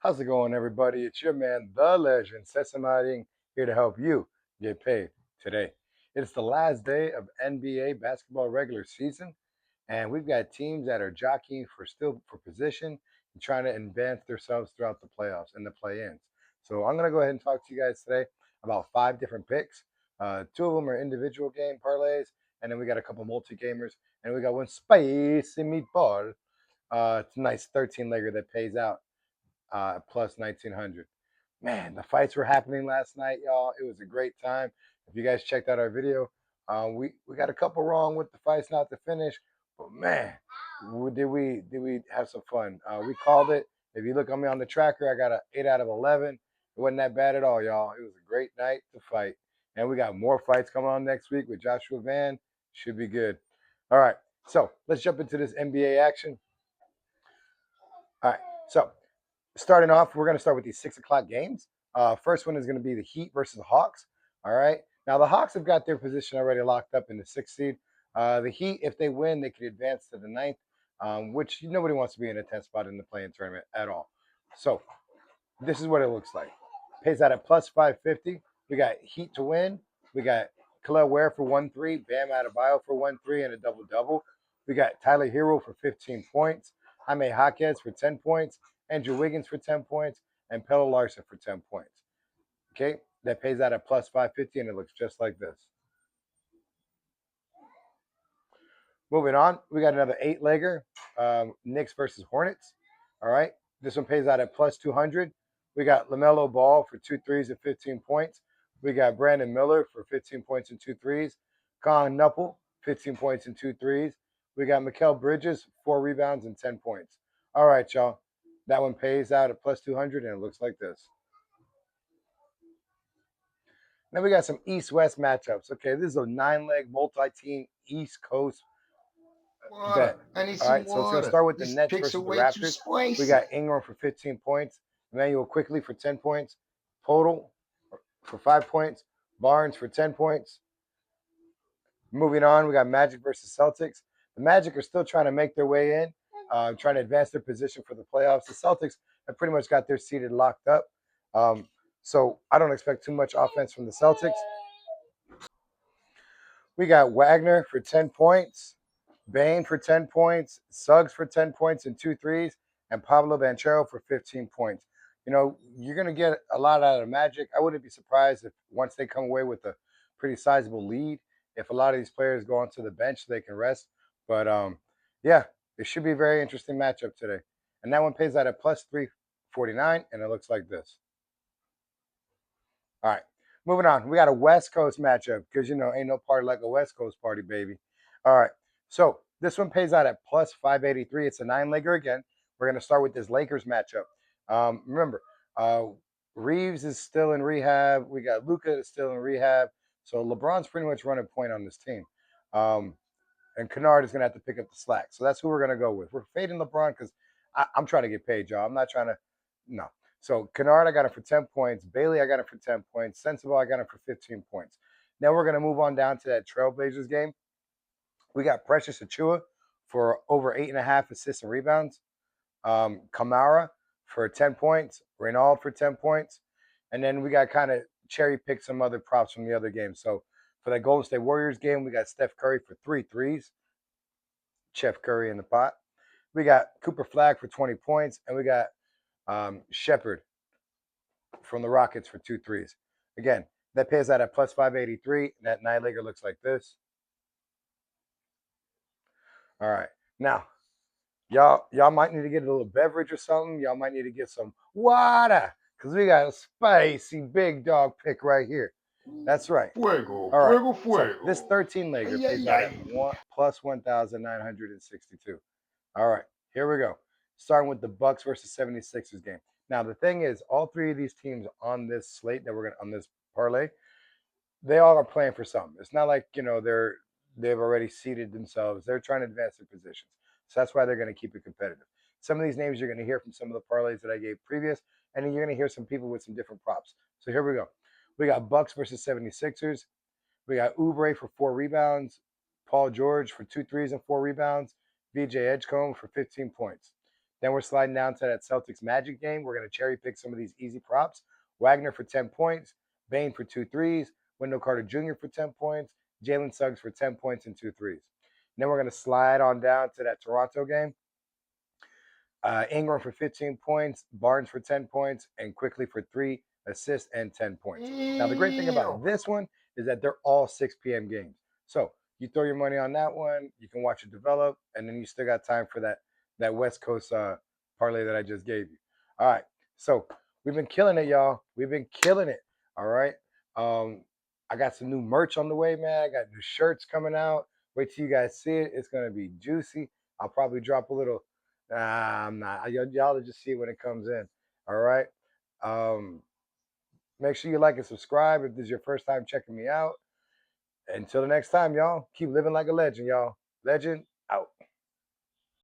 How's it going, everybody? It's your man, the legend, Sesamating, here to help you get paid today. It's the last day of NBA basketball regular season, and we've got teams that are jockeying for position and trying to advance themselves throughout the playoffs and the play-ins. So I'm gonna go ahead and talk to you guys today about 5 different picks. Two of them are individual game parlays, and then we got a couple multi-gamers, and we got one spicy meatball. It's a nice 13-legger that pays out plus 1900. Man, the fights were happening last night, y'all. It was a great time. If you guys checked out our video, we got a couple wrong with the fights not to finish, but man, did we have some fun? We called it. If you look on me on the tracker, I got an 8 out of 11. It wasn't that bad at all, y'all. It was a great night to fight, and we got more fights coming on next week with Joshua Van. Should be good. All right, so let's jump into this NBA action. All right, so starting off, we're going to start with these 6 o'clock games. First one is going to be the Heat versus the Hawks. All right. Now, the Hawks have got their position already locked up in the 6th seed. The Heat, if they win, they could advance to the ninth, which nobody wants to be in a 10th spot in the play-in tournament at all. So, this is what it looks like. Pays out at plus 550. We got Heat to win. We got Khalil Ware for 1-3, Bam Adebayo for 1-3 and a double-double. We got Tyler Hero for 15 points, Jaime Jaquez for 10 points, Andrew Wiggins for 10 points, and Pelle Larson for 10 points. Okay, that pays out at plus 550, and it looks just like this. Moving on, we got another 8-legger, Knicks versus Hornets. All right, this one pays out at plus 200. We got LaMelo Ball for 2 threes and 15 points. We got Brandon Miller for 15 points and 2 threes. Con Knuppel, 15 points and 2 threes. We got Mikal Bridges, 4 rebounds and 10 points. All right, y'all. That one pays out at plus 200, and it looks like this. Then we got some East-West matchups. Okay, this is a 9-leg multi-team East Coast Water. bet. I need All some right, so it's going to water. start with the These Nets picks are versus the way too Raptors. We got spicy. Ingram for 15 points, Emmanuel Quickly for 10 points, total for 5 points, Barnes for 10 points. Moving on, we got Magic versus Celtics. The Magic are still trying to make their way in, trying to advance their position for the playoffs. The Celtics have pretty much got their seated locked up. So I don't expect too much offense from the Celtics. We got Wagner for 10 points, Bain for 10 points, Suggs for 10 points and 2 threes, and Pablo Banchero for 15 points. You know, you're going to get a lot out of Magic. I wouldn't be surprised if once they come away with a pretty sizable lead, if a lot of these players go onto the bench, they can rest. But yeah, it should be a very interesting matchup today. And that one pays out at plus 349, and it looks like this. All right. Moving on. We got a West Coast matchup because, ain't no party like a West Coast party, baby. All right. So this one pays out at plus 583. It's a 9-legger again. We're going to start with this Lakers matchup. Remember, Reeves is still in rehab. We got Luka is still in rehab. So LeBron's pretty much running point on this team. And Kennard is going to have to pick up the slack. So that's who we're going to go with. We're fading LeBron because I'm trying to get paid, y'all. I'm not trying to, no. So Kennard, I got him for 10 points. Bailey, I got him for 10 points. Sensible, I got him for 15 points. Now we're going to move on down to that Trailblazers game. We got Precious Achua for over 8.5 assists and rebounds. Kamara for 10 points. Reynald for 10 points. And then we got kind of cherry picked some other props from the other games. So for that Golden State Warriors game, we got Steph Curry for 3 threes. Chef Curry in the pot. We got Cooper Flag for 20 points. And we got Shepard from the Rockets for 2 threes. Again, that pays out at plus 583. And that 9-legger looks like this. All right. Now, y'all might need to get a little beverage or something. Y'all might need to get some water because we got a spicy big dog pick right here. That's right. Fuego, All right. fuego, So fuego. this 13-legger Ay, pays ay, out at ay. plus 1,962. All right. Here we go. Starting with the Bucks versus 76ers game. Now the thing is, all 3 of these teams on this slate that we're gonna on this parlay, they all are playing for something. It's not like they've already seeded themselves. They're trying to advance their positions. So that's why they're going to keep it competitive. Some of these names you're going to hear from some of the parlays that I gave previous, and then you're going to hear some people with some different props. So here we go. We got Bucks versus 76ers. We got Oubre for 4 rebounds, Paul George for 2 threes and 4 rebounds, VJ Edgecombe for 15 points. Then we're sliding down to that Celtics Magic game. We're going to cherry pick some of these easy props. Wagner for 10 points, Bain for 2 threes, Wendell Carter Jr. for 10 points, Jalen Suggs for 10 points and 2 threes. And then we're going to slide on down to that Toronto game. Ingram for 15 points, Barnes for 10 points, and Quickly for 3 assists and 10 points. Now, the great thing about this one is that they're all 6 p.m. games. So you throw your money on that one, you can watch it develop, and then you still got time for that West Coast parlay that I just gave you. All right. So we've been killing it, y'all. We've been killing it. All right. I got some new merch on the way, man. I got new shirts coming out. Wait till you guys see it. It's gonna be juicy. I'll probably drop a little. I'm not. Y'all just see it when it comes in. All right. Um, Make sure you like and subscribe if this is your first time checking me out. Until the next time, y'all, keep living like a legend, y'all. Legend